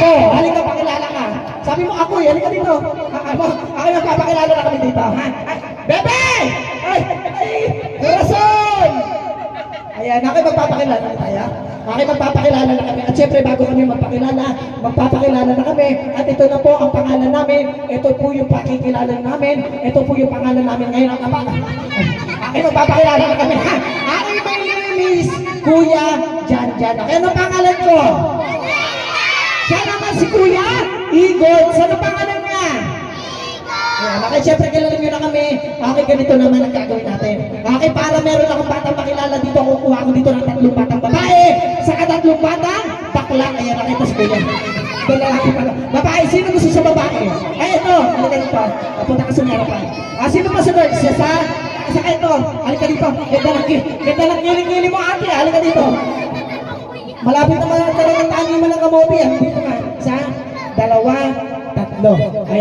Ako, halika pakilala ka. Sabi mo ako, halika dito. Ako magpapakilala na kami dito. Ha? Bebe! Ay! Corazon! Ayan, ako magpapakilala na tayo. Ako magpapakilala na kami. At syempre, bago kami magpapakilala na kami. At ito na po ang pangalan namin. Ito po yung pakikilala namin. Ito po yung pangalan namin ngayon. Ang kapag. Ako magpapakilala na kami. Ha? Ako yung name is Kuya Janjan. Okay, ano pangalan ko? Siya naman si Kuya Igor. Ano pangalan niya? Ayan, okay, syempre kilala nyo na kami. Okay, ganito naman ang gagawin natin. Okay, para meron akong batang makilala dito, kukuha ko dito ng 3 batang babae. Saka 3 batang bakla. Ayan, nakita si Kuya. Lalaki pala. Babae, sino gusto sa babae? Ay, ito. Halika dito. Papunta ka sa harapan. Sino pa sa birds? Saka ito. Halika dito. Ganda lang ngiling-ngiling mo, ate. Halika dito. Malapit naman talagang tangi mo ng kamote. Dito ka. 1, 2, 3. Ayan.